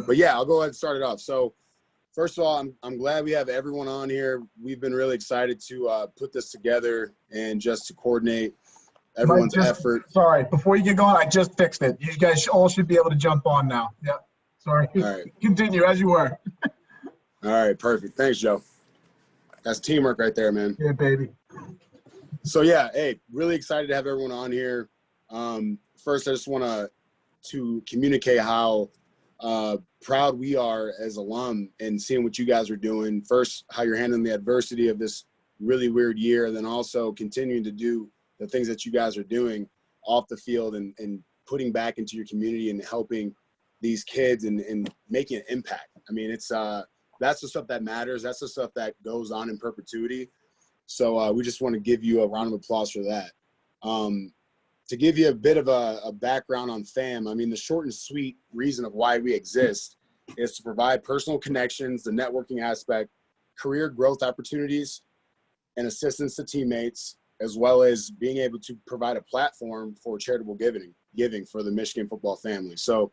But yeah, I'll go ahead and start it off. So first of all, I'm glad we have everyone on here. We've been really excited to put this together and just to coordinate everyone's effort. Sorry, before you get going, I just fixed it. You guys all should be able to jump on now. Yeah, sorry. All right. Continue as you were. All right, perfect. Thanks, Joe. That's teamwork right there, man. Yeah, baby. So yeah, hey, really excited to have everyone on here. First, I just want to communicate how proud we are as alum and seeing what you guys are doing. First, how you're handling the adversity of this really weird year, and then also continuing to do the things that you guys are doing off the field and putting back into your community and helping these kids and making an impact. I mean, it's that's the stuff that matters. That's the stuff that goes on in perpetuity. So we just want to give you a round of applause for that. To give you a bit of a background on FAM, I mean, the short and sweet reason of why we exist is to provide personal connections, the networking aspect, career growth opportunities, and assistance to teammates, as well as being able to provide a platform for charitable giving for the Michigan football family. So,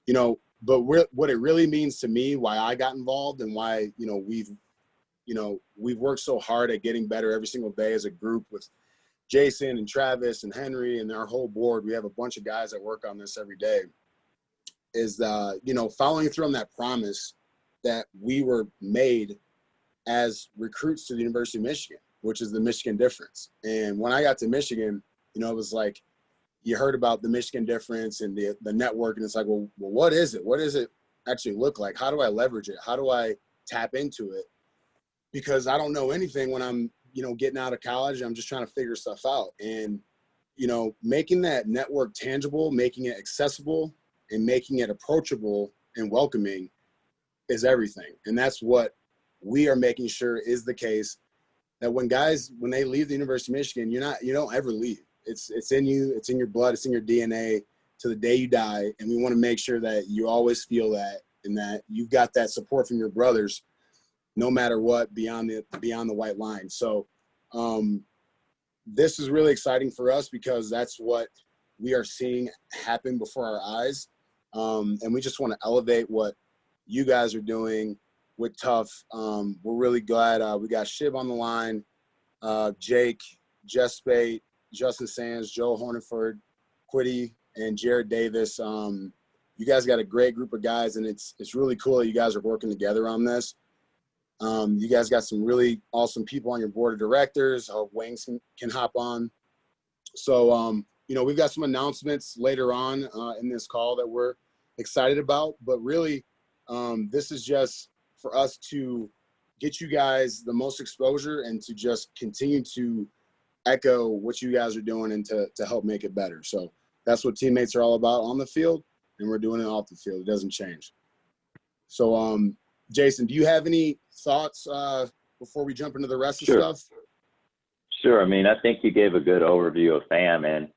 you know, but what it really means to me, why I got involved and why, we've worked so hard at getting better every single day as a group with Jason and Travis and Henry and our whole board. We have a bunch of guys that work on this every day, is following through on that promise that we were made as recruits to the University of Michigan, which is the Michigan difference. And when I got to Michigan, it was like, you heard about the Michigan difference and the network, and it's like, well, what is it? What does it actually look like? How do I leverage it? How do I tap into it? Because I don't know anything when I'm, getting out of college. I'm just trying to figure stuff out. And, making that network tangible, making it accessible, and making it approachable and welcoming is everything. And that's what we are making sure is the case, that when they leave the University of Michigan, you don't ever leave. It's in you, it's in your blood, it's in your DNA to the day you die. And we want to make sure that you always feel that, and that you've got that support from your brothers, no matter what, beyond the white line. So this is really exciting for us because that's what we are seeing happen before our eyes. And we just want to elevate what you guys are doing with TUFF. We're really glad we got Shib on the line, Jake, Jess Speight, Justin Sands, Joe Honigford, Quiddy, and Jared Davis. You guys got a great group of guys, and it's really cool that you guys are working together on this. You guys got some really awesome people on your board of directors. I hope Wings can hop on. So, we've got some announcements later on in this call that we're excited about. But really, this is just for us to get you guys the most exposure and to just continue to echo what you guys are doing and to help make it better. So that's what teammates are all about on the field, and we're doing it off the field. It doesn't change. So, Jason, do you have any thoughts before we jump into the rest of stuff? Sure. I mean, I think you gave a good overview of FAM, and,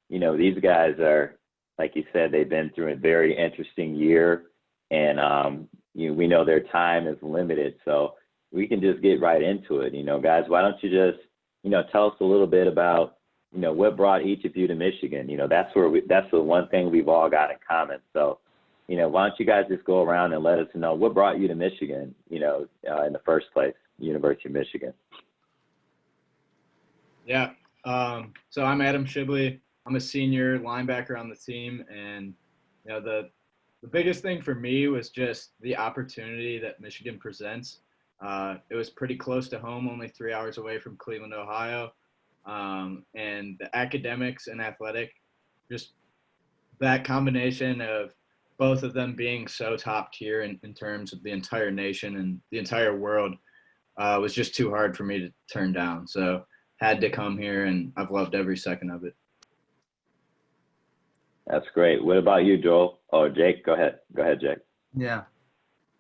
these guys are, like you said, they've been through a very interesting year, and we know their time is limited, so we can just get right into it. Guys, why don't you just, tell us a little bit about, what brought each of you to Michigan? That's the one thing we've all got in common. So, why don't you guys just go around and let us know what brought you to Michigan, in the first place, University of Michigan. Yeah. So I'm Adam Shibley. I'm a senior linebacker on the team, and the biggest thing for me was just the opportunity that Michigan presents. It was pretty close to home, only 3 hours away from Cleveland, Ohio, and the academics and athletic, just that combination of both of them being so top tier in terms of the entire nation and the entire world was just too hard for me to turn down. So had to come here, and I've loved every second of it. That's great. What about you, Joel? Oh, Jake, go ahead. Go ahead, Jake. Yeah,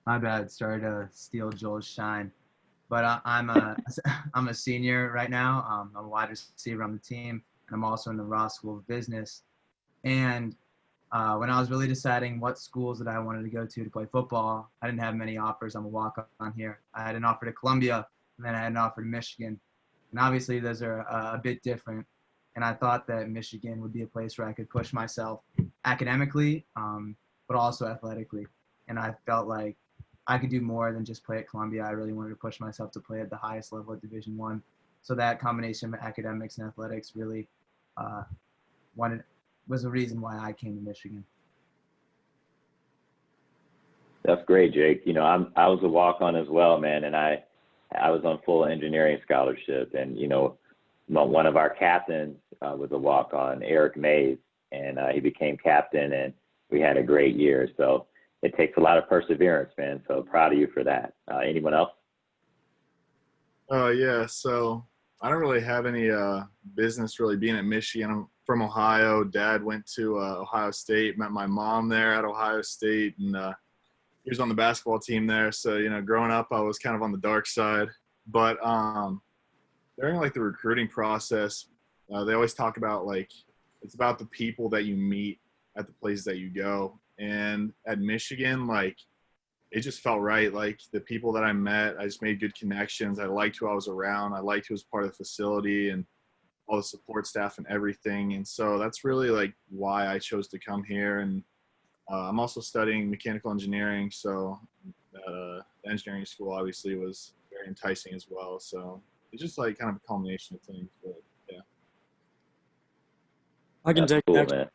my bad. Sorry to steal Joel's shine. But I'm a senior right now. I'm a wide receiver on the team, and I'm also in the Ross School of Business. And when I was really deciding what schools that I wanted to go to play football, I didn't have many offers. I'm a walk-on here. I had an offer to Columbia, and then I had an offer to Michigan. And obviously those are a bit different. And I thought that Michigan would be a place where I could push myself academically, but also athletically. and I felt like I could do more than just play at Columbia. I really wanted to push myself to play at the highest level at Division I. So that combination of academics and athletics really was the reason why I came to Michigan. That's great, Jake. You know, I was a walk-on as well, man, and I was on full engineering scholarship, and you know, one of our captains was a walk-on, Eric Mays, and he became captain, and we had a great year. So it takes a lot of perseverance, man. So proud of you for that. Anyone else? Yeah, so I don't really have any business really being at Michigan. I'm from Ohio. Dad went to Ohio State, met my mom there at Ohio State, and he was on the basketball team there. So, you know, growing up, I was kind of on the dark side. But during, like, the recruiting process, they always talk about, like, it's about the people that you meet at the places that you go. And at Michigan, like, it just felt right. Like, the people that I met, I just made good connections. I liked who I was around. I liked who was part of the facility and all the support staff and everything. And so that's really, like, why I chose to come here. And I'm also studying mechanical engineering, so the engineering school obviously was very enticing as well. So it's just, like, kind of a culmination of things. But, yeah. I can That's take cool, that.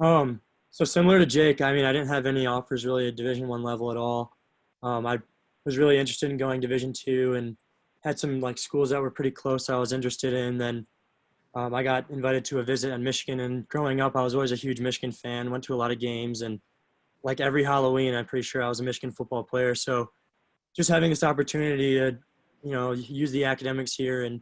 man. So similar to Jake, I mean, I didn't have any offers really at Division I level at all. I was really interested in going Division II and had some like schools that were pretty close I was interested in. Then I got invited to a visit in Michigan, and growing up, I was always a huge Michigan fan, went to a lot of games, and like every Halloween, I'm pretty sure I was a Michigan football player. So just having this opportunity to, you know, use the academics here and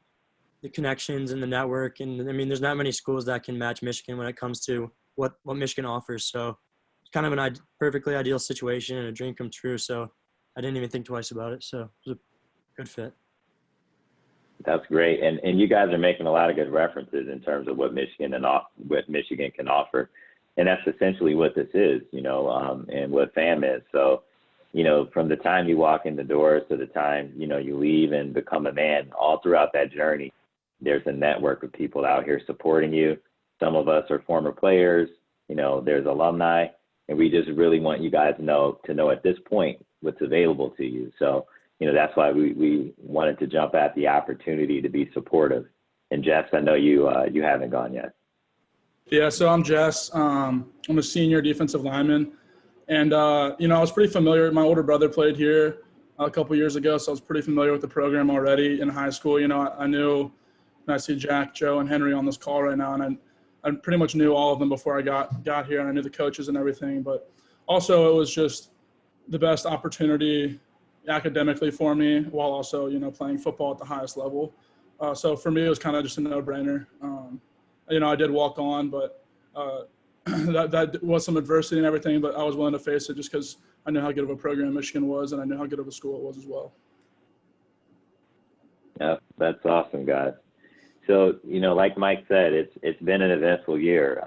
the connections and the network. And I mean, there's not many schools that can match Michigan when it comes to what Michigan offers. So it's kind of an perfectly ideal situation and a dream come true. So I didn't even think twice about it. So it was a good fit. That's great. And you guys are making a lot of good references in terms of what Michigan can offer. And that's essentially what this is, you know, and what FAM is. So, you know, from the time you walk in the doors to the time, you know, you leave and become a man, all throughout that journey, there's a network of people out here supporting you. Some of us are former players, you know, there's alumni, and we just really want you guys to know at this point what's available to you. So, you know, that's why we wanted to jump at the opportunity to be supportive. And Jess, I know you haven't gone yet. Yeah, so I'm Jess. I'm a senior defensive lineman. And, you know, I was pretty familiar. My older brother played here a couple years ago, so I was pretty familiar with the program already in high school. You know, I knew, and I see Jack, Joe, and Henry on this call right now, and I pretty much knew all of them before I got here, and I knew the coaches and everything. But also it was just the best opportunity academically for me while also, you know, playing football at the highest level. So for me, it was kind of just a no-brainer. You know, I did walk on, but that was some adversity and everything, but I was willing to face it just because I knew how good of a program Michigan was, and I knew how good of a school it was as well. Yeah, that's awesome, guys. So, you know, like Mike said, it's been an eventful year.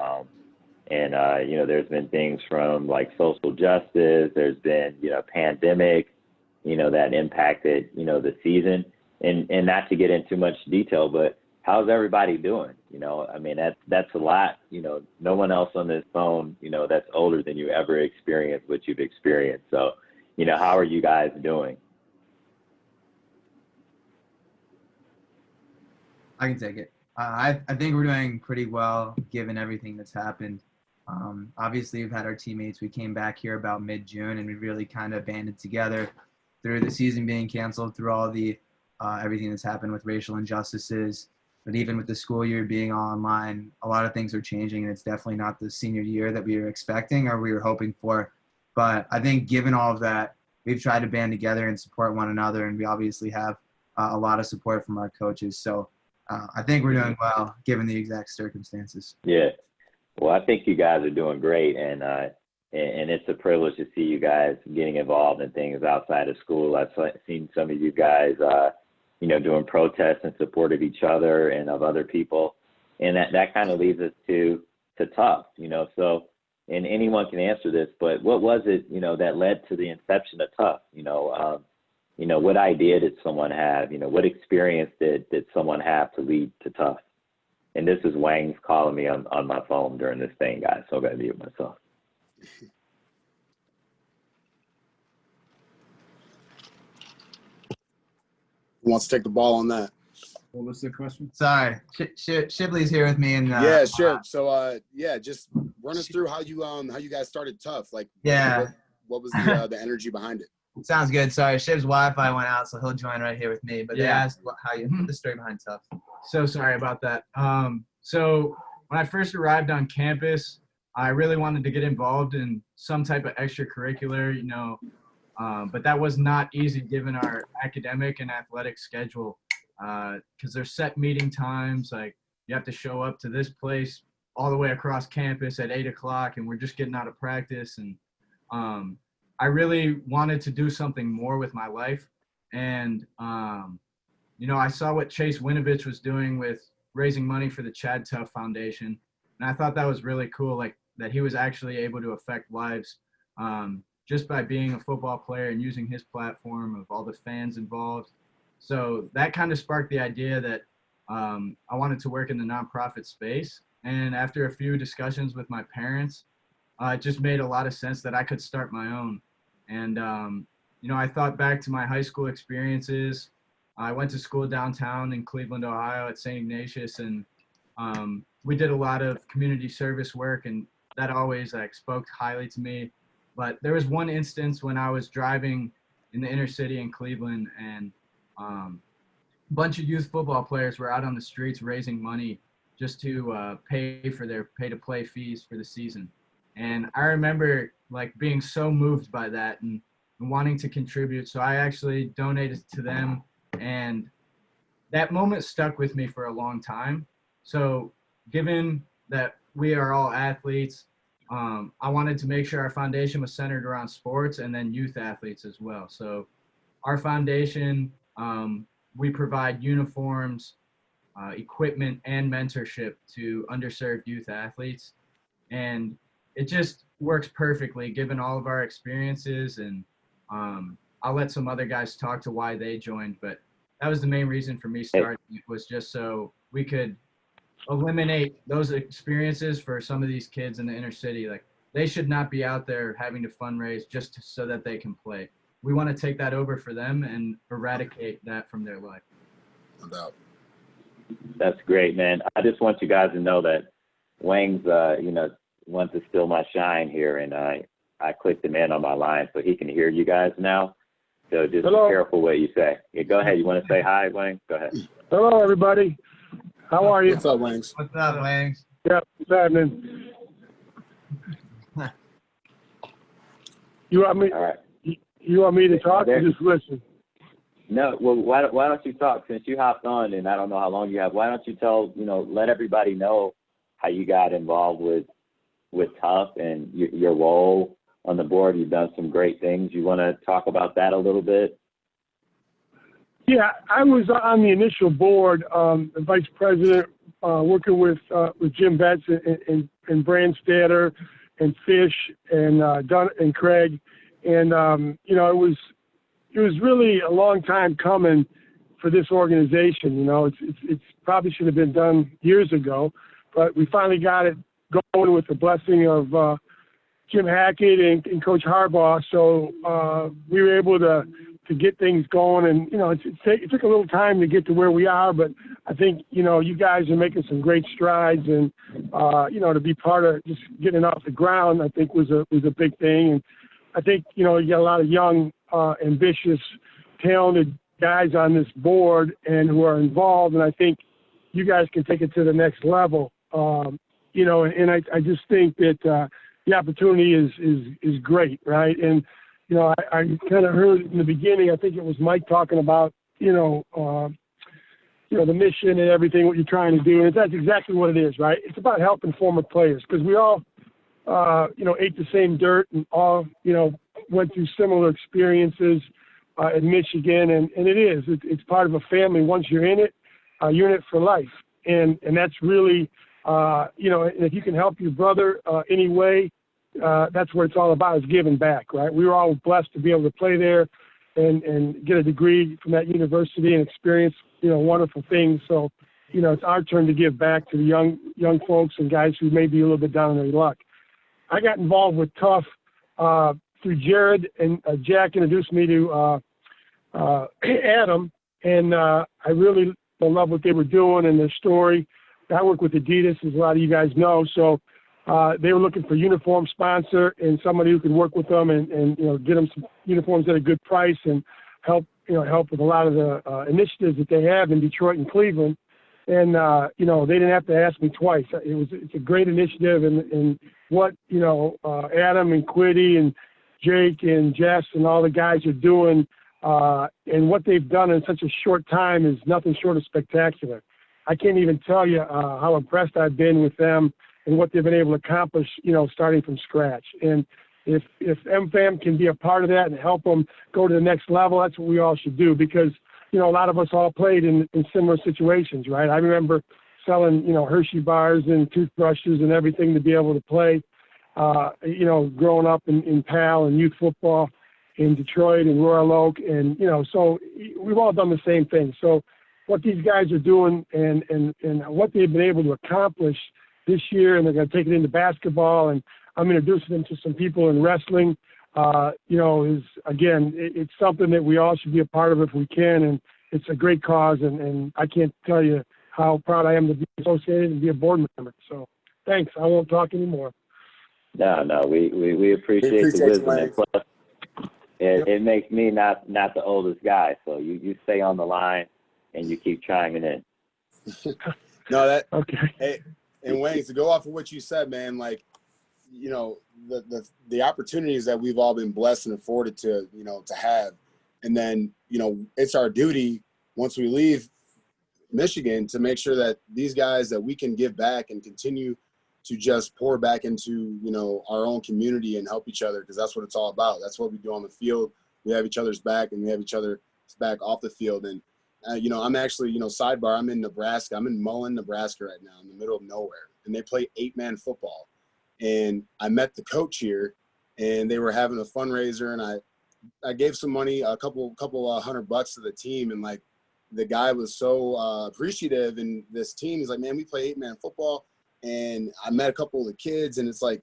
And, you know, there's been things from like social justice, there's been, you know, pandemic, you know, that impacted, you know, the season. And not to get into much detail, but how's everybody doing? You know, I mean, that's a lot. You know, no one else on this phone, you know, that's older than you ever experienced what you've experienced. So, you know, how are you guys doing? I can take it. I think we're doing pretty well given everything that's happened. Obviously, we've had our teammates. We came back here about mid-June, and we really kind of banded together through the season being canceled, through all the everything that's happened with racial injustices. But even with the school year being online, a lot of things are changing, and it's definitely not the senior year that we were expecting or we were hoping for. But I think given all of that, we've tried to band together and support one another, and we obviously have a lot of support from our coaches. So I think we're doing well given the exact circumstances. Yeah. Well, I think you guys are doing great, and it's a privilege to see you guys getting involved in things outside of school. I've seen some of you guys, you know, doing protests in support of each other and of other people, and that kind of leads us to TUFF, you know. So, and anyone can answer this, but what was it, you know, that led to the inception of TUFF? You know, what idea did someone have? You know, what experience did someone have to lead to TUFF? And this is Wang's calling me on my phone during this thing, guys, so I got to mute myself. wants to take the ball on that? What was the question? Sorry, Shibley's here with me, and Yeah, sure. So, just run us through how you guys started TUFF. Like, Yeah. what was the energy behind it? Sounds good. Sorry, Shib's Wi-Fi went out, so he'll join right here with me. But they Yeah. asked the story behind TUFF. So sorry about that. So when I first arrived on campus, I really wanted to get involved in some type of extracurricular, but that was not easy given our academic and athletic schedule, because there's set meeting times. Like, you have to show up to this place all the way across campus at 8 o'clock, and we're just getting out of practice. And I really wanted to do something more with my life. And, I saw what Chase Winovich was doing with raising money for the Chad Tuff Foundation. And I thought that was really cool, like that he was actually able to affect lives just by being a football player and using his platform of all the fans involved. So that kind of sparked the idea that I wanted to work in the nonprofit space. And after a few discussions with my parents, it just made a lot of sense that I could start my own. And, I thought back to my high school experiences. I went to school downtown in Cleveland, Ohio at St. Ignatius, and we did a lot of community service work, and that always spoke highly to me. But there was one instance when I was driving in the inner city in Cleveland, and a bunch of youth football players were out on the streets raising money just to pay for their pay-to-play fees for the season. And I remember being so moved by that and wanting to contribute. So I actually donated to them, and that moment stuck with me for a long time. So given that we are all athletes, I wanted to make sure our foundation was centered around sports and then youth athletes as well. So our foundation, we provide uniforms, equipment, and mentorship to underserved youth athletes. And it just works perfectly given all of our experiences. And I'll let some other guys talk to why they joined, but that was the main reason for me starting. It was just so we could eliminate those experiences for some of these kids in the inner city. Like, they should not be out there having to fundraise just so that they can play. We want to take that over for them and eradicate that from their life. No doubt. That's great, man. I just want you guys to know that Wang's, wants to steal my shine here, and I clicked him in on my line so he can hear you guys now. So just Hello. be careful what you say. Yeah, go ahead. You want to say hi, Wang? Go ahead. Hello, everybody. How are you? What's up, Wangs? What's up, Wangs? Yeah, what's happening? You want me? All right. You want me to talk or just listen? No, well, why don't you talk, since you hopped on, and I don't know how long you have. Why don't you let everybody know how you got involved with TUFF and your role on the board. You've done some great things. You want to talk about that a little bit? Yeah, I was on the initial board, the vice president, working with Jim Betts and Brandstatter and Fish and Dunn and Craig, and it was really a long time coming for this organization. It's probably should have been done years ago, but we finally got it going with the blessing of Jim Hackett and Coach Harbaugh. So we were able to get things going, and it took a little time to get to where we are, but I think you guys are making some great strides, and to be part of just getting off the ground, I think was a big thing. And I think you got a lot of young, ambitious, talented guys on this board and who are involved, and I think you guys can take it to the next level. And I just think that the opportunity is great, right? And I kind of heard in the beginning, I think it was Mike talking about, the mission and everything, what you're trying to do. And that's exactly what it is, right? It's about helping former players, because we all, ate the same dirt and all, went through similar experiences in Michigan. And it's part of a family. Once you're in it for life. And that's really, and if you can help your brother any way, that's what it's all about, is giving back, right? We were all blessed to be able to play there and get a degree from that university and experience, wonderful things. So, it's our turn to give back to the young folks and guys who may be a little bit down on their luck. I got involved with TUFF through Jared, and Jack introduced me to Adam, And I really love what they were doing and their story. I work with Adidas, as a lot of you guys know. So they were looking for a uniform sponsor and somebody who could work with them and get them some uniforms at a good price and help with a lot of the initiatives that they have in Detroit and Cleveland. And, they didn't have to ask me twice. It's a great initiative. And what, Adam and Quiddy and Jake and Jess and all the guys are doing and what they've done in such a short time is nothing short of spectacular. I can't even tell you how impressed I've been with them and what they've been able to accomplish, starting from scratch. And if MFAM can be a part of that and help them go to the next level, that's what we all should do because, a lot of us all played in similar situations, right? I remember selling, Hershey bars and toothbrushes and everything to be able to play, growing up in PAL and youth football in Detroit and Royal Oak. And, so we've all done the same thing. So what these guys are doing and what they've been able to accomplish this year, and they're going to take it into basketball, and I'm introducing them to some people in wrestling, is, again, it's something that we all should be a part of if we can, and it's a great cause, and I can't tell you how proud I am to be associated and be a board member. So thanks. I won't talk anymore. No, we appreciate the wisdom, and plus, it makes me not the oldest guy, so you stay on the line and you keep chiming in. No, that okay. Hey, and Wayne, to go off of what you said, man, like, the opportunities that we've all been blessed and afforded to have, and then it's our duty once we leave Michigan to make sure that these guys that we can give back and continue to just pour back into our own community and help each other, because that's what it's all about. That's what we do on the field. We have each other's back, and we have each other's back off the field. And I'm actually sidebar, I'm in Nebraska. I'm in Mullen, Nebraska right now, in the middle of nowhere, and they play 8-man football. And I met the coach here, and they were having a fundraiser, and I gave some money, a couple $100 to the team, and like the guy was so appreciative. And this team, he's like, man, we play 8-man football, and I met a couple of the kids, and it's like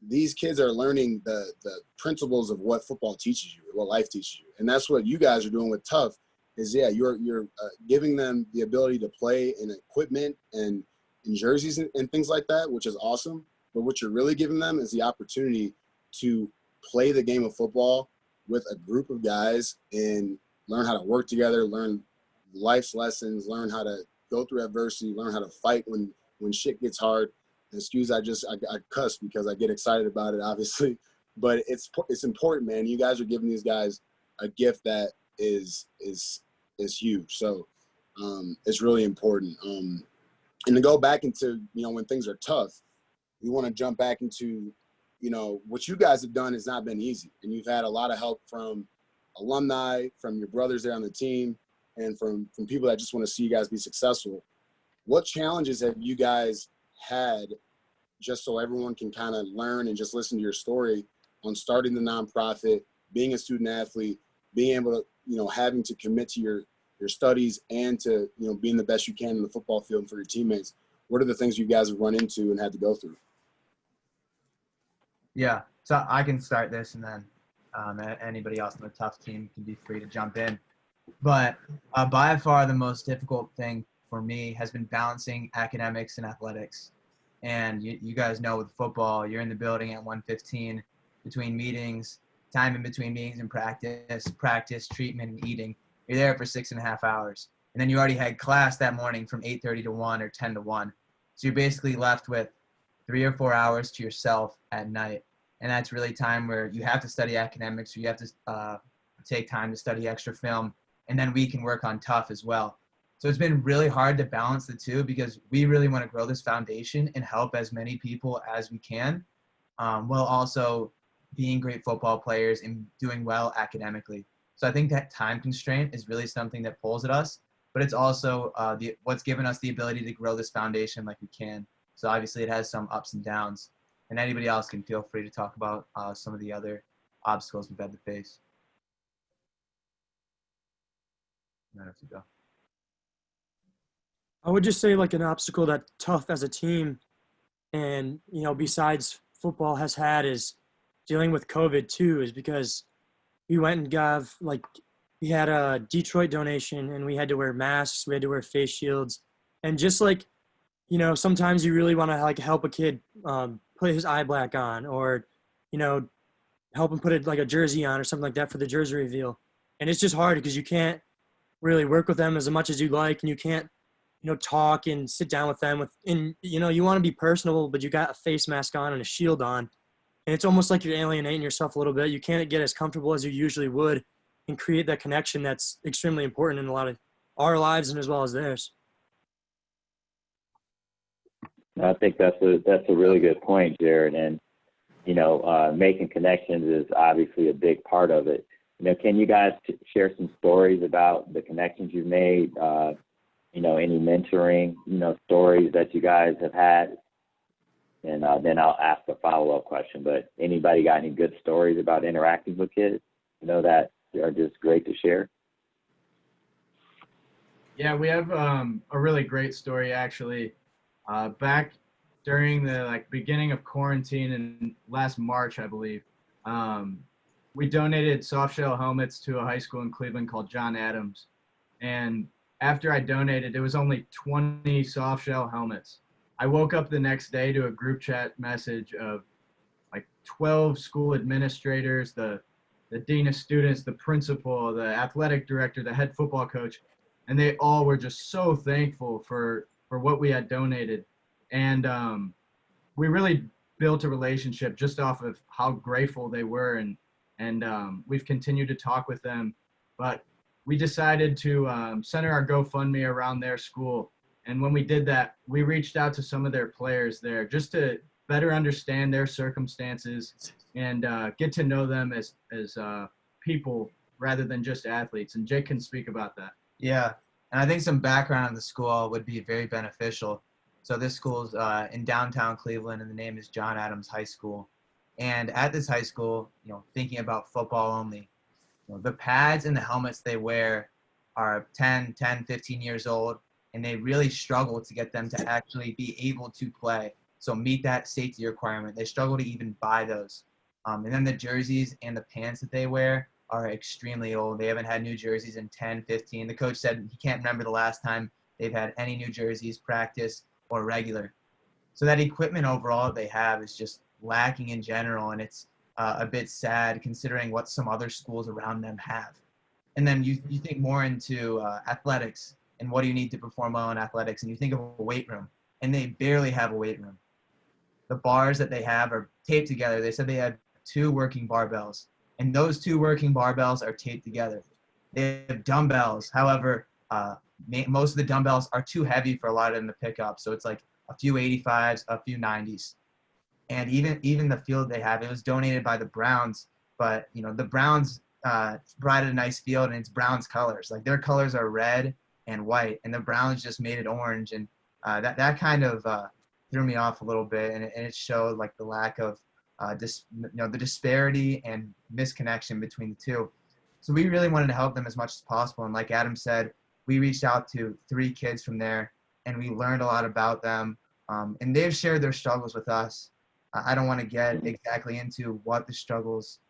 these kids are learning the principles of what football teaches you, what life teaches you, and that's what you guys are doing with TUFF. Is you're giving them the ability to play in equipment and in jerseys and things like that, which is awesome. But what you're really giving them is the opportunity to play the game of football with a group of guys and learn how to work together, learn life's lessons, learn how to go through adversity, learn how to fight when shit gets hard. And excuse, I cuss because I get excited about it, obviously. But it's important, man. You guys are giving these guys a gift that is huge. So it's really important. And to go back into, when things are tough, we want to jump back into, what you guys have done has not been easy. And you've had a lot of help from alumni, from your brothers there on the team, and from people that just want to see you guys be successful. What challenges have you guys had, just so everyone can kind of learn and just listen to your story on starting the nonprofit, being a student athlete, being able to, having to commit to your studies and to, being the best you can in the football field and for your teammates? What are the things you guys have run into and had to go through? Yeah, so I can start this, and then anybody else on the TUFF team can be free to jump in. But by far the most difficult thing for me has been balancing academics and athletics. And you guys know with football, you're in the building at 1:15 between meetings, time in between meetings and practice, treatment, and eating. You're there for 6.5 hours. And then you already had class that morning from 8:30 to 1 or 10 to 1. So you're basically left with 3 or 4 hours to yourself at night. And that's really time where you have to study academics, or you have to take time to study extra film, and then we can work on TUFF as well. So it's been really hard to balance the two, because we really want to grow this foundation and help as many people as we can, while also being great football players and doing well academically. So I think that time constraint is really something that pulls at us, but it's also what's given us the ability to grow this foundation like we can. So obviously it has some ups and downs, and anybody else can feel free to talk about some of the other obstacles we've had to face. I don't have to go. I would just say like an obstacle that TUFF as a team and, besides football has had is dealing with COVID too, is because we went and gave like we had a Detroit donation, and we had to wear masks, we had to wear face shields, and just like, sometimes you really want to like help a kid put his eye black on, or you know help him put like a jersey on or something like that for the jersey reveal. And it's just hard because you can't really work with them as much as you'd like, and you can't talk and sit down with them you want to be personable, but you got a face mask on and a shield on, and it's almost like you're alienating yourself a little bit. You can't get as comfortable as you usually would and create that connection that's extremely important in a lot of our lives and as well as theirs. I think that's a really good point, Jared. And making connections is obviously a big part of it. Can you guys share some stories about the connections you've made? Any mentoring, stories that you guys have had? And then I'll ask a follow-up question. But anybody got any good stories about interacting with kids, that are just great to share? Yeah, we have a really great story actually. Back during the beginning of quarantine in last March, I believe, we donated softshell helmets to a high school in Cleveland called John Adams. And after I donated, there was only 20 softshell helmets. I woke up the next day to a group chat message of 12 school administrators, the dean of students, the principal, the athletic director, the head football coach, and they all were just so thankful for what we had donated. And we really built a relationship just off of how grateful they were, and we've continued to talk with them. But we decided to center our GoFundMe around their school. And when we did that, we reached out to some of their players there just to better understand their circumstances and get to know them as people rather than just athletes. And Jake can speak about that. Yeah, and I think some background on the school would be very beneficial. So this school's in downtown Cleveland, and the name is John Adams High School. And at this high school, thinking about football only, the pads and the helmets they wear are 10, 15 years old, and they really struggle to get them to actually be able to play. So meet that safety requirement. They struggle to even buy those. And then the jerseys and the pants that they wear are extremely old. They haven't had new jerseys in 10, 15. The coach said he can't remember the last time they've had any new jerseys, practice, or regular. So that equipment overall they have is just lacking in general, and it's a bit sad considering what some other schools around them have. And then you think more into athletics and what do you need to perform well in athletics, and you think of a weight room, and they barely have a weight room. The bars that they have are taped together. They said they had 2 working barbells, and those 2 working barbells are taped together. They have dumbbells. However, most of the dumbbells are too heavy for a lot of them to pick up. So it's like a few 85s, a few 90s. And even the field they have, it was donated by the Browns, but the Browns provided a nice field, and it's Browns colors. Like their colors are red and white, and the Browns just made it orange. And that kind of threw me off a little bit, and it showed the lack of the disparity and misconnection between the two. So we really wanted to help them as much as possible. And like Adam said, we reached out to 3 kids from there, and we learned a lot about them. And they've shared their struggles with us. I don't want to get exactly into what the struggles,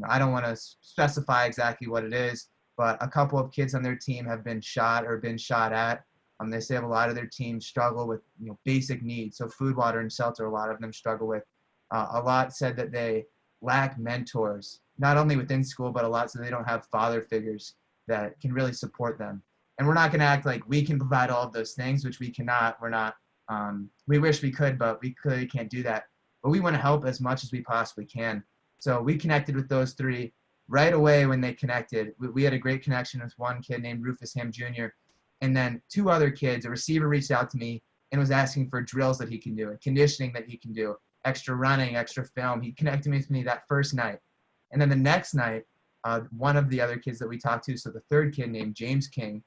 I don't want to specify exactly what it is, but a couple of kids on their team have been shot or been shot at. They say a lot of their teams struggle with basic needs. So food, water, and shelter, a lot of them struggle with. A lot said that they lack mentors, not only within school, but a lot said they don't have father figures that can really support them. And we're not going to act like we can provide all of those things, which we cannot. We're not. We wish we could, but we clearly can't do that. But we want to help as much as we possibly can. So we connected with those 3 right away when they connected. We had a great connection with one kid named Rufus Ham Jr. And then 2 other kids. A receiver reached out to me and was asking for drills that he can do and conditioning that he can do, extra running, extra film. He connected with me that first night. And then the next night, one of the other kids that we talked to, so the 3rd kid named James King,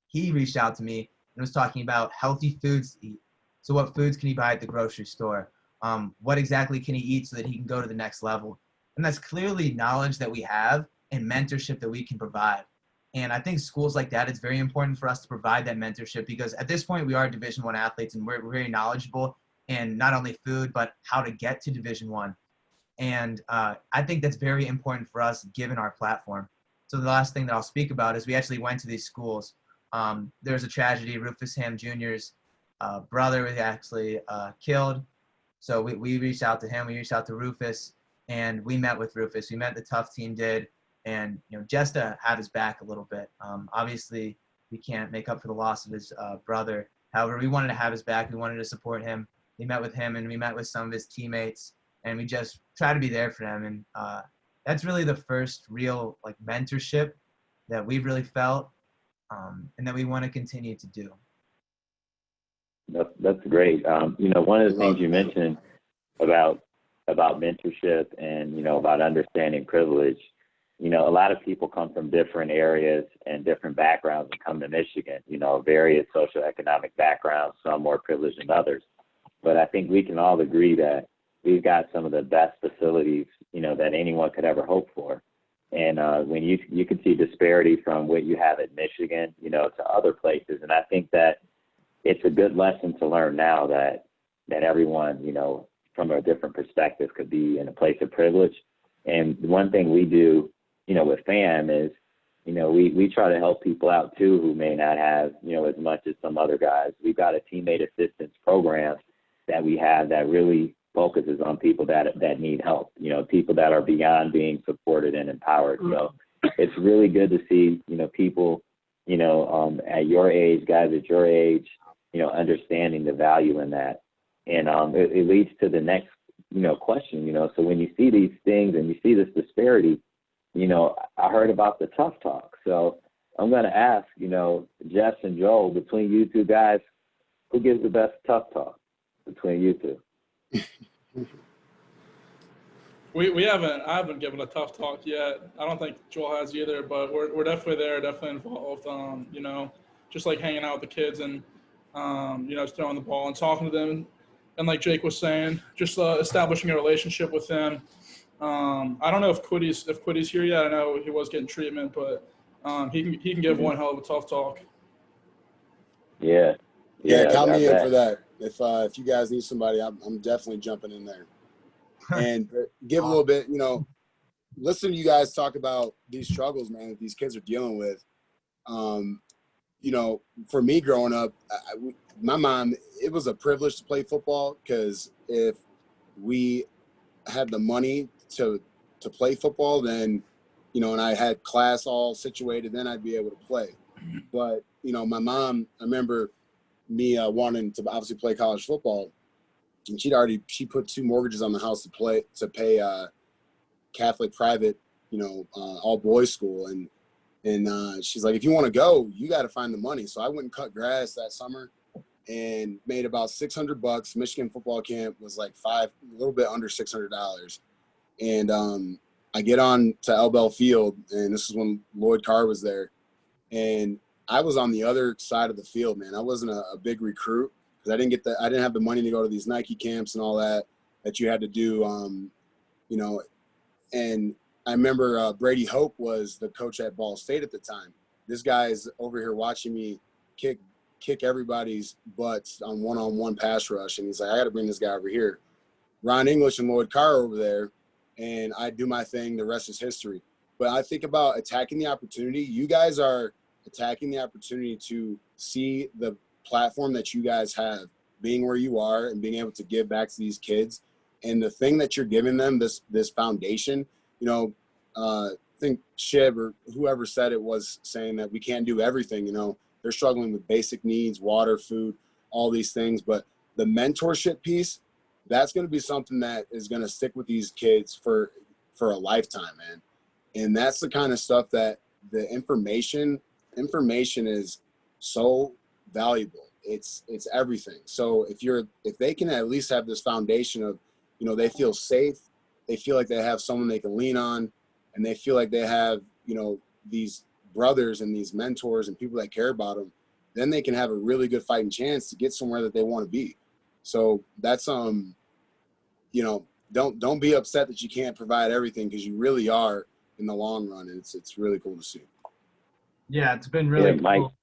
he reached out to me and was talking about healthy foods to eat. So what foods can he buy at the grocery store? What exactly can he eat so that he can go to the next level? And that's clearly knowledge that we have and mentorship that we can provide. And I think schools like that, it's very important for us to provide that mentorship, because at this point we are Division I athletes, and we're very knowledgeable in not only food, but how to get to Division I. And I think that's very important for us given our platform. So the last thing that I'll speak about is we actually went to these schools. There was a tragedy. Rufus Ham Jr.'s brother was actually killed. So we reached out to him. We reached out to Rufus, and we met with Rufus. We met, the TUFF team did, and just to have his back a little bit. Obviously, we can't make up for the loss of his brother. However, we wanted to have his back. We wanted to support him. We met with him, and we met with some of his teammates, and we just try to be there for them. And that's really the first real mentorship that we've really felt, and that we want to continue to do. That's great. One of the things you mentioned about mentorship and about understanding privilege. A lot of people come from different areas and different backgrounds and come to Michigan. Various socioeconomic backgrounds, some more privileged than others. But I think we can all agree that we've got some of the best facilities, that anyone could ever hope for. And when you can see disparity from what you have at Michigan, to other places. And I think that it's a good lesson to learn now that everyone, from a different perspective could be in a place of privilege. And one thing we do, with FAM is, we try to help people out too who may not have, as much as some other guys. We've got a teammate assistance program that we have that really focuses on people that need help, people that are beyond being supported and empowered. So it's really good to see, people, at your age, guys at your age, understanding the value in that. And it leads to the next, question, so when you see these things and you see this disparity, I heard about the tough talk. So I'm going to ask, Jess and Joel, between you two guys, who gives the best tough talk between you two? I haven't given a tough talk yet. I don't think Joel has either, but we're definitely there, definitely involved. Just hanging out with the kids and just throwing the ball and talking to them, and like Jake was saying, just establishing a relationship with them. I don't know if Quiddy's here yet. I know he was getting treatment, but he can give one hell of a tough talk. Yeah, count me in for that. If you guys need somebody, I'm definitely jumping in there. And give a little bit, listen to you guys talk about these struggles, man, that these kids are dealing with. For me growing up, my mom, it was a privilege to play football, because if we had the money to play football, then, and I had class all situated, then I'd be able to play. But, my mom, I remember me wanting to obviously play college football, and she put 2 mortgages on the house to pay Catholic private, all boys school. And she's like, if you want to go, you got to find the money. So I went and cut grass that summer and made about $600. Michigan football camp was a little bit under $600. And I get on to El Bell Field, and this is when Lloyd Carr was there. And I was on the other side of the field, man. I wasn't a big recruit, because I didn't have the money to go to these Nike camps and all that you had to do. And I remember Brady Hope was the coach at Ball State at the time. This guy's over here watching me kick everybody's butts on one-on-one pass rush, and he's like, I got to bring this guy over here. Ron English and Lloyd Carr over there, and I do my thing. The rest is history. But I think about attacking the opportunity. You guys are attacking the opportunity to see the platform that you guys have, being where you are and being able to give back to these kids. And the thing that you're giving them, this foundation, I think Shib or whoever said it was saying that we can't do everything. They're struggling with basic needs, water, food, all these things. But the mentorship piece, that's going to be something that is going to stick with these kids for a lifetime, man. And that's the kind of stuff that the information is so valuable. It's everything. So if they can at least have this foundation of, they feel safe, they feel like they have someone they can lean on, and they feel like they have, these brothers and these mentors and people that care about them, then they can have a really good fighting chance to get somewhere that they want to be. So that's, don't be upset that you can't provide everything, because you really are in the long run. And it's really cool to see. Yeah, it's been really cool.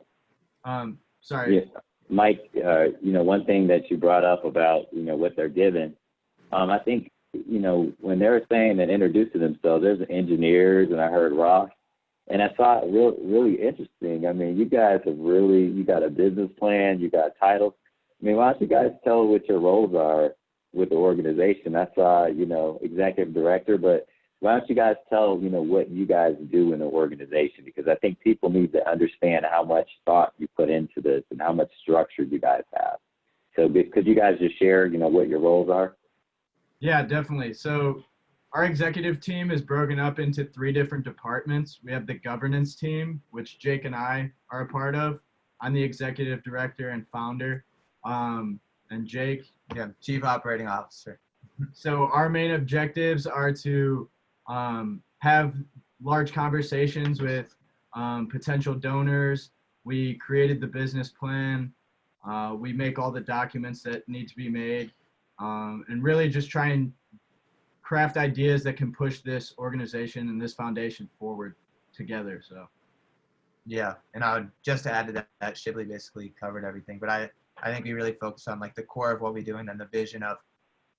Mike, sorry. Yeah, Mike, one thing that you brought up about, what they're given, I think, when they're saying and introducing themselves, there's engineers, and I heard Ross, And I saw it really interesting. I mean, you guys you got a business plan, you got titles. I mean, why don't you guys tell what your roles are with the organization? I saw, executive director, but why don't you guys tell, what you guys do in the organization? Because I think people need to understand how much thought you put into this and how much structure you guys have. So could you guys just share, what your roles are? Yeah, definitely. So our executive team is broken up into 3 different departments. We have the governance team, which Jake and I are a part of. I'm the executive director and founder. And Jake? Yeah, Chief Operating Officer. So our main objectives are to have large conversations with potential donors. We created the business plan. We make all the documents that need to be made, and really just try and craft ideas that can push this organization and this foundation forward together. So, yeah, and I would just to add to that Shibley basically covered everything, but I think we really focus on like the core of what we do and then the vision of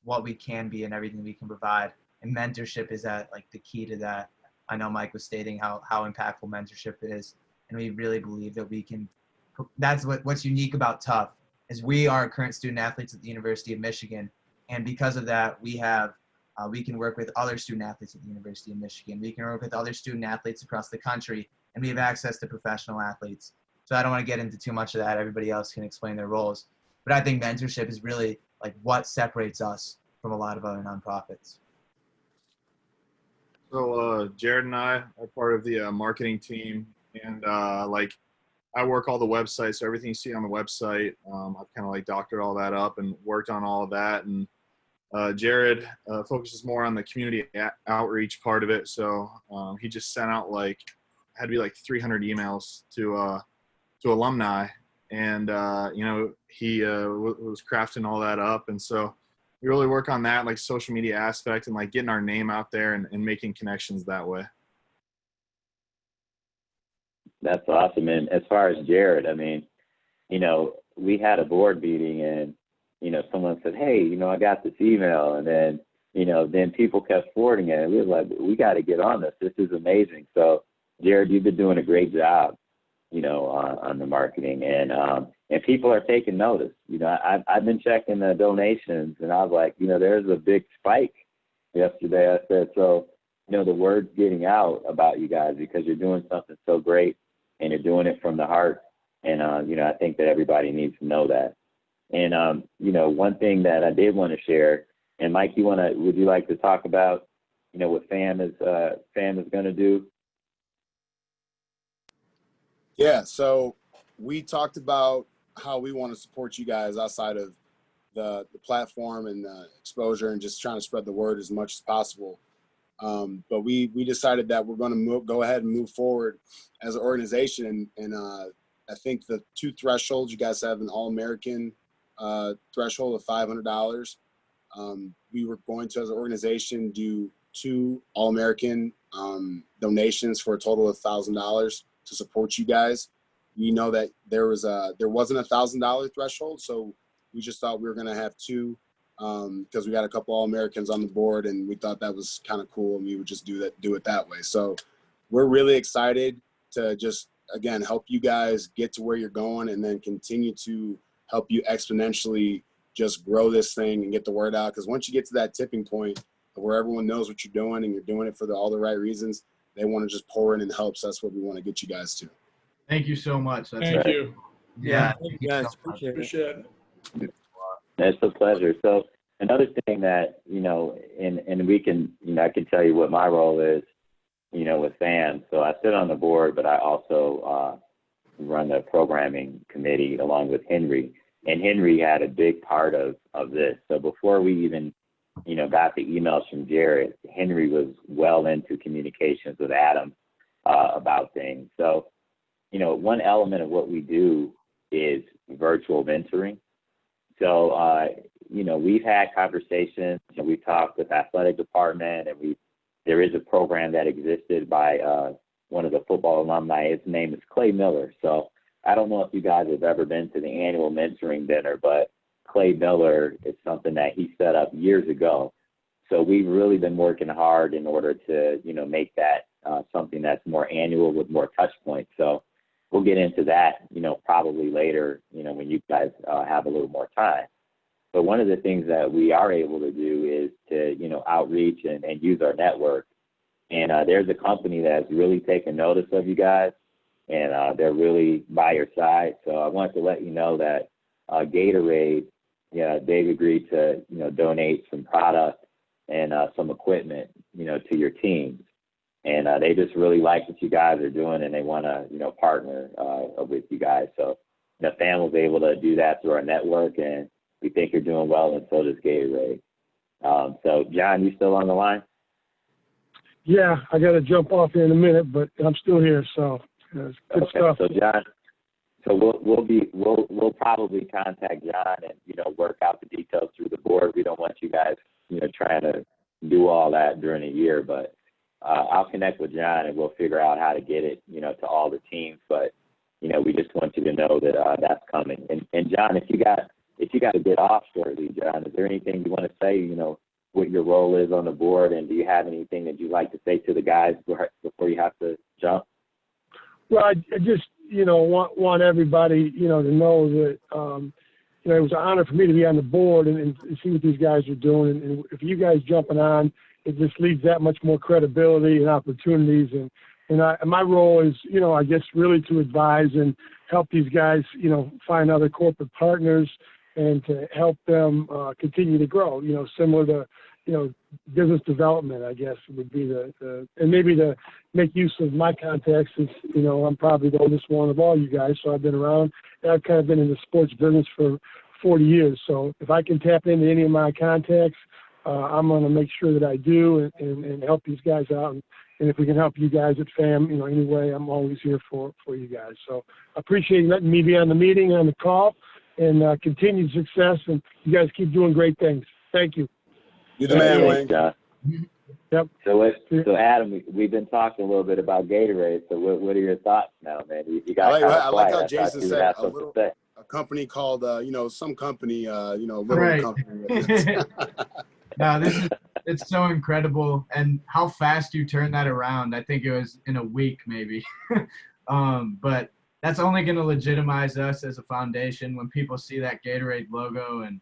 what we can be and everything we can provide. And mentorship is like the key to that. I know Mike was stating how impactful mentorship is, and we really believe that we can. That's what's unique about TUFF is we are current student athletes at the University of Michigan, and because of that, we can work with other student athletes at the University of Michigan. We can work with other student athletes across the country, and we have access to professional athletes. So I don't want to get into too much of that. Everybody else can explain their roles, but I think mentorship is really like what separates us from a lot of other nonprofits. So Jared and I are part of the marketing team, and I work all the websites. So everything you see on the website, I've kind of like doctored all that up and worked on all of that. And Jared focuses more on the community outreach part of it. So he just sent out had to be 300 emails to alumni, and he was crafting all that up. And so we really work on that, social media aspect and getting our name out there and making connections that way. That's awesome. And as far as Jared, I mean, we had a board meeting and, someone said, hey, I got this email. And then, then people kept forwarding it. And we were like, we got to get on this. This is amazing. So, Jared, you've been doing a great job, on the marketing. And people are taking notice. I've been checking the donations, and I was like, there's a big spike yesterday. I said, so, the word's getting out about you guys because you're doing something so great and you're doing it from the heart. And, I think that everybody needs to know that. And, one thing that I did want to share, and Mike, would you like to talk about, what FAM is going to do? Yeah. So we talked about how we want to support you guys outside of the platform and the exposure and just trying to spread the word as much as possible. But we decided that we're going to go ahead and move forward as an organization. And I think the 2 thresholds, you guys have an All-American threshold of $500. We were going to, as an organization, do 2 All-American donations for a total of $1,000 to support you guys. We know that there wasn't a $1,000 threshold, so we just thought we were going to have 2 because we got a couple All-Americans on the board, and we thought that was kind of cool, and we would just do it that way. So we're really excited to just, again, help you guys get to where you're going and then continue to help you exponentially just grow this thing and get the word out. Because once you get to that tipping point where everyone knows what you're doing and you're doing it for all the right reasons, they want to just pour in and help. So that's what we want to get you guys to. Thank you so much. Thank you. Yeah, Thank you guys. Appreciate it. It's a pleasure. So another thing that, and we can, I can tell you what my role is, with FAM. So I sit on the board, but I also run the programming committee along with Henry. And Henry had a big part of this. So before we even, got the emails from Jared, Henry was well into communications with Adam about things. So, one element of what we do is virtual mentoring. So, we've had conversations, and we've talked with the athletic department, and there is a program that existed by one of the football alumni. His name is Clay Miller. So I don't know if you guys have ever been to the annual mentoring dinner, but Clay Miller is something that he set up years ago. So we've really been working hard in order to, make that something that's more annual with more touch points. So we'll get into that, probably later, when you guys have a little more time. But one of the things that we are able to do is to, outreach and use our network. And there's a company that's really taken notice of you guys, and they're really by your side. So I wanted to let you know that Gatorade, they've agreed to, donate some product and some equipment, to your teams. And they just really like what you guys are doing, and they want to, partner with you guys. So the fan was able to do that through our network, and we think you're doing well, and so does Gatorade. So, John, you still on the line? Yeah, I got to jump off here in a minute, but I'm still here. So good stuff. So, John, we'll probably contact John and work out the details through the board. We don't want you guys trying to do all that during the year, but I'll connect with John and we'll figure out how to get it to all the teams. But we just want you to know that that's coming. And John, if you got to get off shortly, John, is there anything you want to say? What your role is on the board, and do you have anything that you'd like to say to the guys before you have to jump? Well, I just, want everybody, to know that, it was an honor for me to be on the board and see what these guys are doing. And if you guys jumping on, it just leads that much more credibility and opportunities. And my role is, I guess, really to advise and help these guys, find other corporate partners and to help them continue to grow, similar to, business development, I guess, would be and maybe to make use of my contacts since, I'm probably the oldest one of all you guys. So I've been around, and I've kind of been in the sports business for 40 years. So if I can tap into any of my contacts, I'm going to make sure that I do and help these guys out. And if we can help you guys at FAM, anyway, I'm always here for you guys. So I appreciate you letting me be on the meeting, on the call, and continued success. And you guys keep doing great things. Thank you. You're the man, Wayne. Yep. So Adam, we've been talking a little bit about Gatorade. So what are your thoughts now, man? You got I like how Jason said a company called, some company, little Right. company. No, it's so incredible, and how fast you turned that around. I think it was in a week maybe. But that's only going to legitimize us as a foundation when people see that Gatorade logo and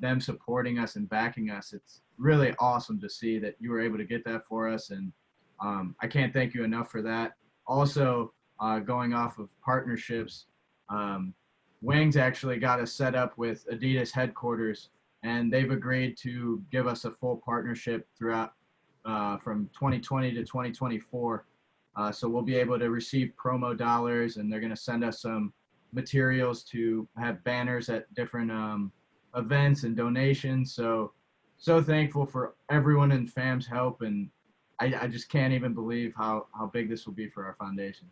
them supporting us and backing us. It's really awesome to see that you were able to get that for us, and I can't thank you enough for that. Also, going off of partnerships, Wings actually got us set up with Adidas headquarters, and they've agreed to give us a full partnership throughout from 2020 to 2024. So we'll be able to receive promo dollars, and they're going to send us some materials to have banners at different events and donations. So thankful for everyone in FAM's help, and I just can't even believe how big this will be for our foundation.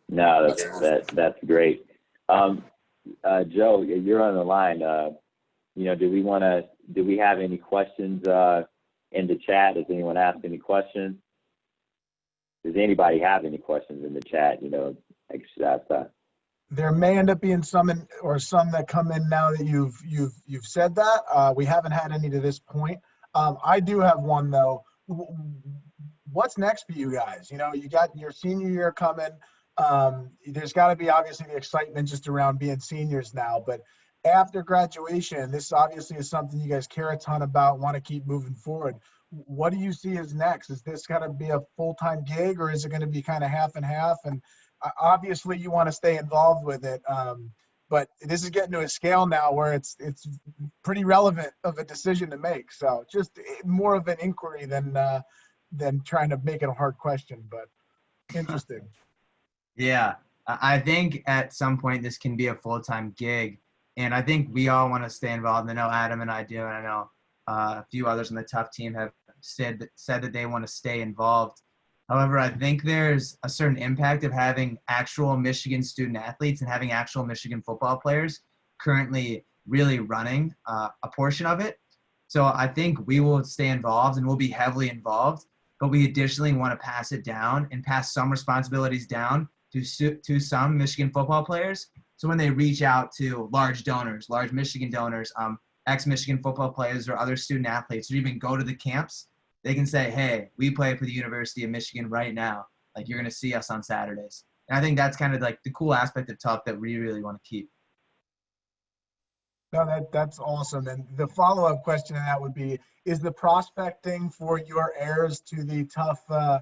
No, that's great. Joe, you're on the line. Do we have any questions in the chat? Does anyone ask any questions? Does anybody have any questions in the chat? I should ask that. There may end up being some that come in now that you've said that. We haven't had any to this point. I do have one though. What's next for you guys? You got your senior year coming. There's got to be obviously the excitement just around being seniors now, but after graduation, this obviously is something you guys care a ton about, want to keep moving forward. What do you see as next? Is this going to be a full-time gig, or is it going to be kind of half and half? And obviously you want to stay involved with it, but this is getting to a scale now where it's pretty relevant of a decision to make. So just more of an inquiry than trying to make it a hard question, but interesting. Yeah, I think at some point this can be a full-time gig, and I think we all want to stay involved. I know Adam and I do, and I know a few others on the TUFF team have said that they want to stay involved. However, I think there's a certain impact of having actual Michigan student athletes and having actual Michigan football players currently really running a portion of it. So I think we will stay involved and we'll be heavily involved, but we additionally want to pass it down and pass some responsibilities down to some Michigan football players. So when they reach out to large Michigan donors, ex-Michigan football players or other student athletes, or even go to the camps, they can say, hey, we play for the University of Michigan right now. Like, you're going to see us on Saturdays. And I think that's kind of like the cool aspect of TUFF that we really want to keep. No, that's awesome. And the follow-up question to that would be, is the prospecting for your heirs to the TUFF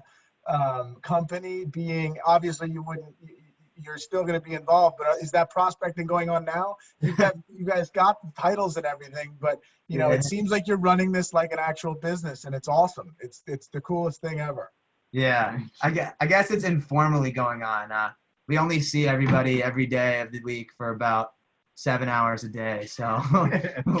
company being, obviously you're still going to be involved, but is that prospecting going on now? You guys got the titles and everything, but Yeah. it seems like you're running this like an actual business, and it's awesome. It's the coolest thing ever. Yeah, I guess it's informally going on. We only see everybody every day of the week for about 7 hours a day. So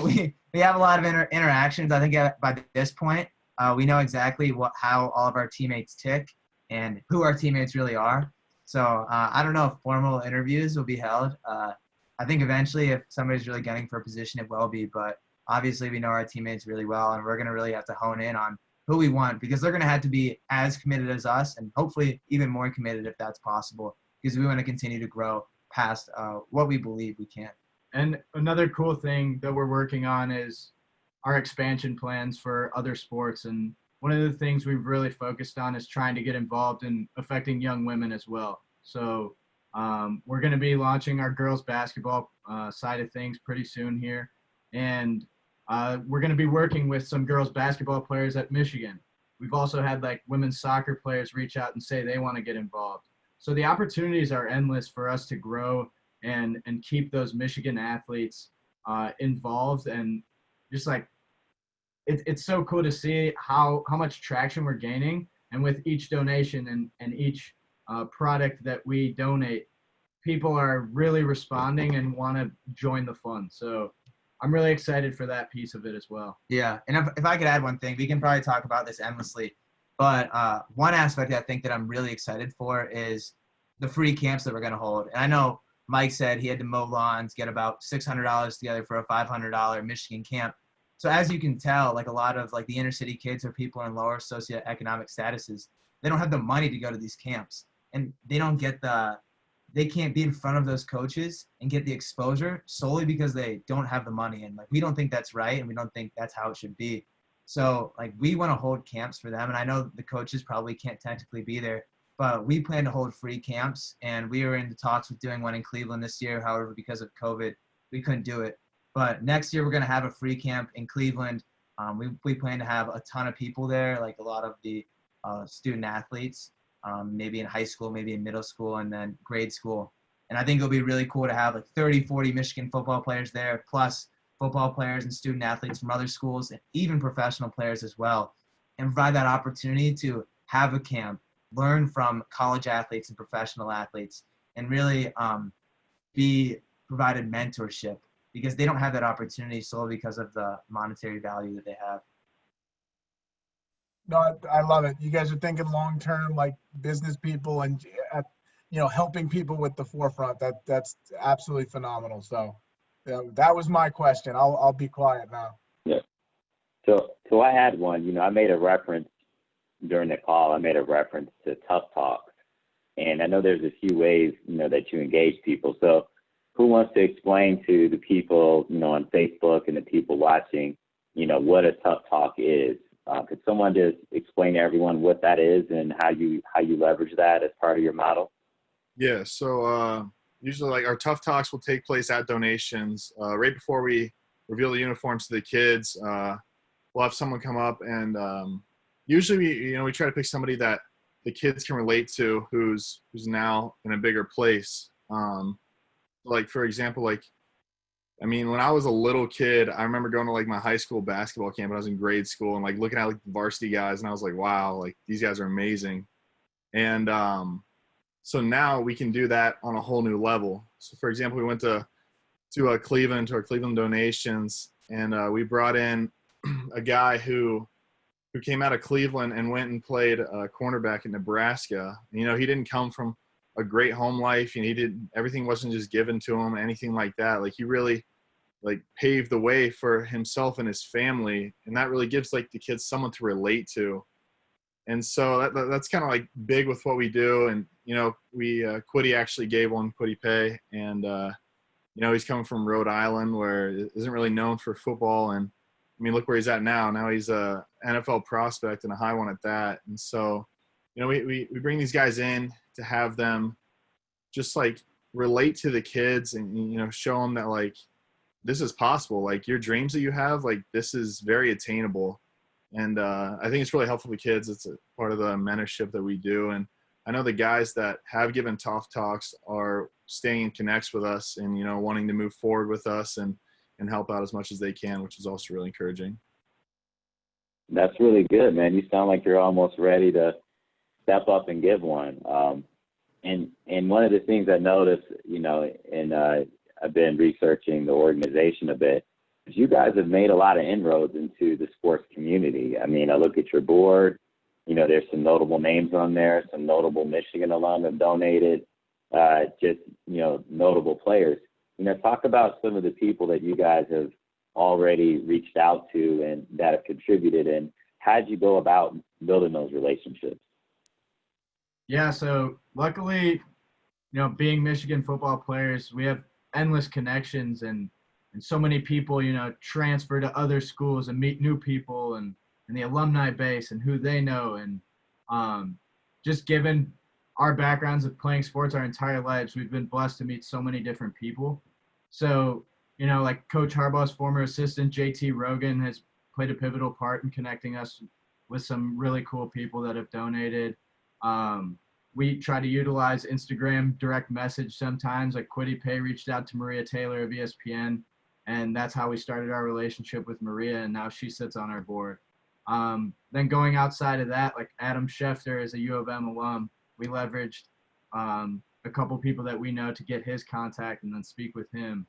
we have a lot of interactions. I think by this point, we know exactly how all of our teammates tick and who our teammates really are. So I don't know if formal interviews will be held. I think eventually if somebody's really gunning for a position, it will be. But obviously we know our teammates really well, and we're going to really have to hone in on who we want, because they're going to have to be as committed as us, and hopefully even more committed if that's possible, because we want to continue to grow past what we believe we can. And another cool thing that we're working on is our expansion plans for other sports. And one of the things we've really focused on is trying to get involved in affecting young women as well. So we're going to be launching our girls basketball side of things pretty soon here. And we're going to be working with some girls basketball players at Michigan. We've also had like women's soccer players reach out and say they want to get involved. So the opportunities are endless for us to grow and keep those Michigan athletes involved. And just like, it's so cool to see how much traction we're gaining. And with each donation and each product that we donate, people are really responding and want to join the fund. So I'm really excited for that piece of it as well. Yeah, and if I could add one thing, we can probably talk about this endlessly, but one aspect I think that I'm really excited for is the free camps that we're going to hold. And I know Mike said he had to mow lawns, get about $600 together for a $500 Michigan camp. So as you can tell, like a lot of like the inner city kids or people in lower socioeconomic statuses, they don't have the money to go to these camps, and they can't be in front of those coaches and get the exposure solely because they don't have the money. And like, we don't think that's right, and we don't think that's how it should be. So like, we want to hold camps for them. And I know the coaches probably can't technically be there, but we plan to hold free camps. And we were in the talks with doing one in Cleveland this year. However, because of COVID, we couldn't do it. But next year we're going to have a free camp in Cleveland. We plan to have a ton of people there, like a lot of the student athletes. Maybe in high school, maybe in middle school, and then grade school. And I think it'll be really cool to have like 30, 40 Michigan football players there, plus football players and student athletes from other schools, and even professional players as well, and provide that opportunity to have a camp, learn from college athletes and professional athletes, and really be provided mentorship, because they don't have that opportunity solely because of the monetary value that they have. No, I love it. You guys are thinking long-term, like business people, and helping people with the forefront. That's absolutely phenomenal. So that was my question. I'll be quiet now. Yeah. So I had one. I made a reference during the call. I made a reference to TUFF Talks, and I know there's a few ways that you engage people. So who wants to explain to the people on Facebook and the people watching what a TUFF Talk is? Could someone just explain to everyone what that is and how you leverage that as part of your model? Yeah, so usually like our TUFF Talks will take place at donations. Right before we reveal the uniforms to the kids, we'll have someone come up, and usually we try to pick somebody that the kids can relate to who's now in a bigger place. Like, for example, when I was a little kid, I remember going to like my high school basketball camp when I was in grade school, and like looking at like the varsity guys, and I was like, wow, like these guys are amazing. And so now we can do that on a whole new level. So for example, we went to Cleveland, to our Cleveland donations, and we brought in a guy who came out of Cleveland and went and played cornerback in Nebraska. He didn't come from a great home life, and everything wasn't just given to him, anything like that. Like, he really like paved the way for himself and his family, and that really gives like the kids someone to relate to. And so that's kind of like big with what we do. And we Quiddy actually gave one, Quiddy Pay, and he's coming from Rhode Island, where it isn't really known for football, and mean, look where he's at now. Now he's a NFL prospect and a high one at that. And so, you know, we bring these guys in to have them just like relate to the kids and, you know, show them that like this is possible. Like your dreams that you have, like this is very attainable. And I think it's really helpful to kids. It's a part of the mentorship that we do. And I know the guys that have given TUFF talks are staying in connects with us and, you know, wanting to move forward with us and help out as much as they can, which is also really encouraging. That's really good, man. You sound like you're almost ready to step up and give one. And one of the things I noticed, you know, and I've been researching the organization a bit, is you guys have made a lot of inroads into the sports community. I mean, I look at your board, you know, there's some notable names on there, some notable Michigan alum have donated, just, you know, notable players. You know, talk about some of the people that you guys have already reached out to and that have contributed, and how'd you go about building those relationships? Yeah, so luckily, you know, being Michigan football players, we have endless connections and so many people, you know, transfer to other schools and meet new people and the alumni base and who they know. And just given our backgrounds of playing sports our entire lives, we've been blessed to meet so many different people. So, you know, like Coach Harbaugh's former assistant, JT Rogan, has played a pivotal part in connecting us with some really cool people that have donated. We try to utilize Instagram direct message sometimes. Like Quiddy Pay reached out to Maria Taylor of ESPN, and that's how we started our relationship with Maria, and now she sits on our board. Then going outside of that, like Adam Schefter is a U of M alum. We leveraged a couple people that we know to get his contact and then speak with him.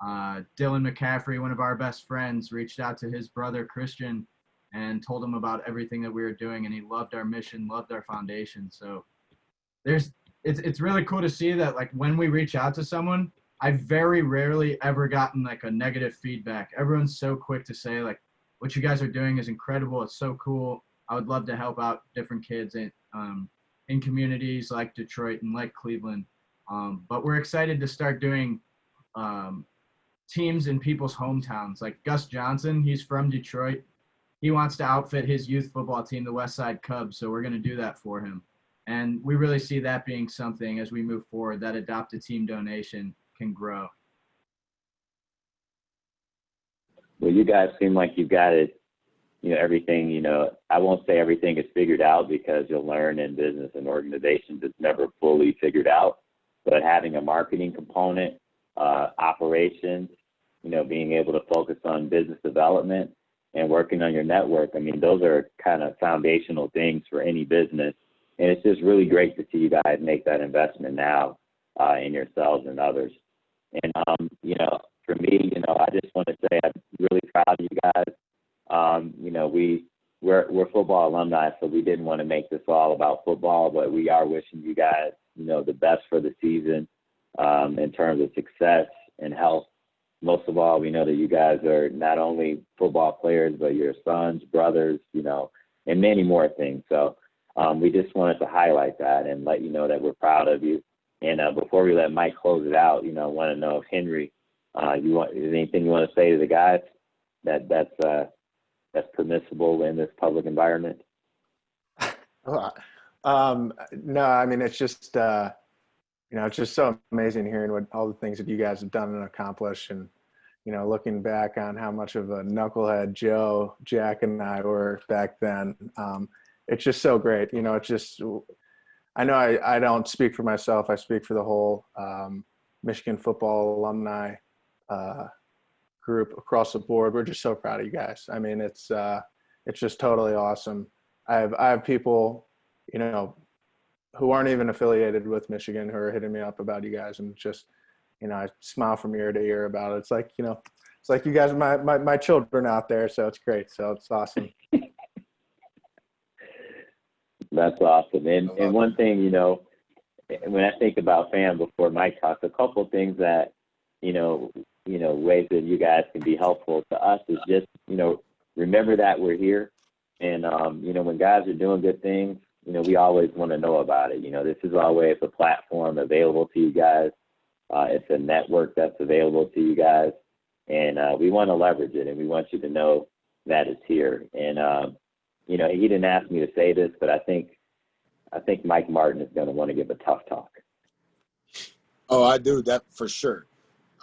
Dylan McCaffrey, one of our best friends, reached out to his brother Christian and told him about everything that we were doing, and he loved our mission, loved our foundation. So it's really cool to see that, like, when we reach out to someone, I've very rarely ever gotten like a negative feedback. Everyone's so quick to say, like, what you guys are doing is incredible. It's so cool. I would love to help out different kids in communities like Detroit and like Cleveland. But we're excited to start doing teams in people's hometowns. Like Gus Johnson, he's from Detroit. He wants to outfit his youth football team, the West Side Cubs, so we're going to do that for him. And we really see that being something as we move forward, that adopt-a team donation can grow. Well, you guys seem like you've got it, you know, everything, you know, I won't say everything is figured out because you'll learn in business and organizations it's never fully figured out. But having a marketing component, operations, you know, being able to focus on business development and working on your network, I mean, those are kind of foundational things for any business. And it's just really great to see you guys make that investment now in yourselves and others. And, you know, for me, you know, I just want to say I'm really proud of you guys. You know, we're football alumni, so we didn't want to make this all about football, but we are wishing you guys, you know, the best for the season in terms of success and health. Most of all, we know that you guys are not only football players, but your sons, brothers, you know, and many more things. So we just wanted to highlight that and let you know that we're proud of you. And before we let Mike close it out, you know, I want to know if Henry, is anything you want to say to the guys that's permissible in this public environment? No, I mean, it's just, you know, it's just so amazing hearing what all the things that you guys have done and accomplished. And, you know, looking back on how much of a knucklehead Joe, Jack, and I were back then, it's just so great. You know, it's just, I know I don't speak for myself. I speak for the whole Michigan football alumni group across the board. We're just so proud of you guys. I mean, it's just totally awesome. I have people, you know, who aren't even affiliated with Michigan who are hitting me up about you guys, and just, you know, I smile from ear to ear about it. It's like, you know, it's like you guys are my children out there. So it's great. So it's awesome. That's awesome. And one thing, you know, when I think about FAM before Mike talks, a couple of things that, you know, ways that you guys can be helpful to us is just, you know, remember that we're here. And, you know, when guys are doing good things, you know, we always want to know about it. You know, this is always a platform available to you guys. It's a network that's available to you guys. And we want to leverage it. And we want you to know that is here. And, you know, he didn't ask me to say this, but I think Mike Martin is going to want to give a tough talk. Oh, I do that for sure.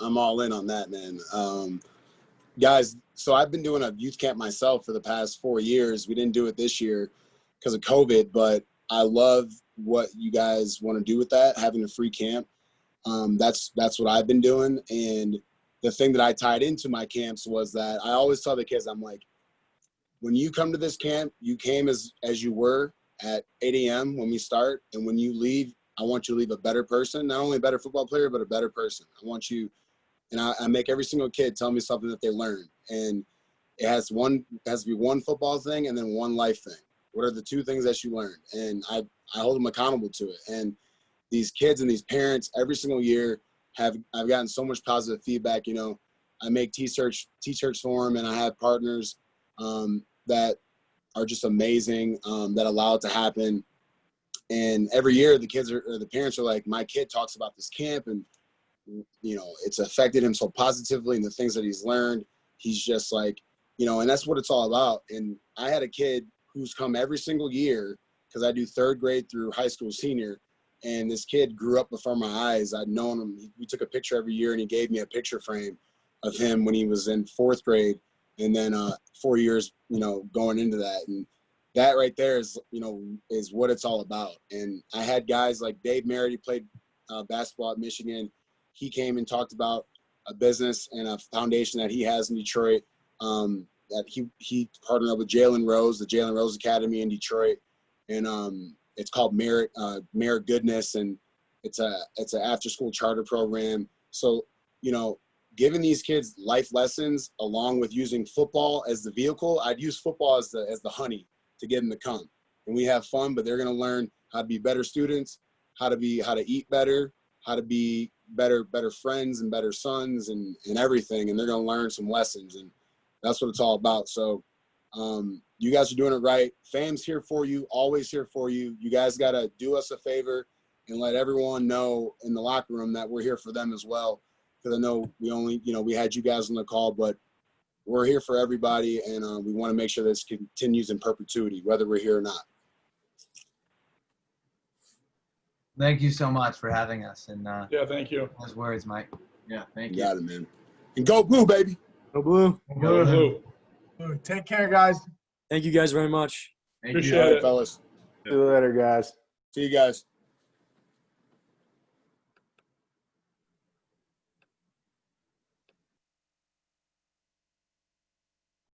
I'm all in on that, man. Guys, so I've been doing a youth camp myself for the past 4 years. We didn't do it this year because of COVID, but I love what you guys want to do with that, having a free camp. That's what I've been doing. And the thing that I tied into my camps was that I always tell the kids, I'm like, when you come to this camp, you came as you were at 8 a.m. when we start. And when you leave, I want you to leave a better person, not only a better football player, but a better person. I want you, and I make every single kid tell me something that they learned. And it has to be one football thing and then one life thing. What are the two things that you learned? And I hold them accountable to it. And these kids and these parents every single year I've gotten so much positive feedback. You know, I make t-shirts for them, and I have partners that are just amazing, that allow it to happen. And every year the kids or the parents are like, my kid talks about this camp and, you know, it's affected him so positively and the things that he's learned. He's just like, you know, and that's what it's all about. And I had a kid who's come every single year because I do 3rd grade through high school senior. And this kid grew up before my eyes. I'd known him. We took a picture every year, and he gave me a picture frame of him when he was in 4th grade. And then 4 years, you know, going into that. And that right there is, you know, is what it's all about. And I had guys like Dave Merritt, he played basketball at Michigan. He came and talked about a business and a foundation that he has in Detroit, that he partnered up with Jalen Rose, the Jalen Rose Academy in Detroit. And it's called Merit Goodness, and it's an after-school charter program. So, you know, giving these kids life lessons along with using football as the vehicle, I'd use football as the honey to get them to come. And we have fun, but they're going to learn how to be better students, how to eat better, how to be better friends and better sons and everything. And they're going to learn some lessons, and that's what it's all about. So you guys are doing it right. FAM's here for you, always here for you. You guys got to do us a favor and let everyone know in the locker room that we're here for them as well. Because I know we had you guys on the call, but we're here for everybody, and we want to make sure this continues in perpetuity, whether we're here or not. Thank you so much for having us. And Yeah, thank you. those words, Mike. Yeah, thank You you. got it, man. And go Blue, baby. Go Blue. Go Blue. Take care, guys. Thank you guys very much. Thank you. Appreciate All right, it. fellas. See you later, guys. See you guys.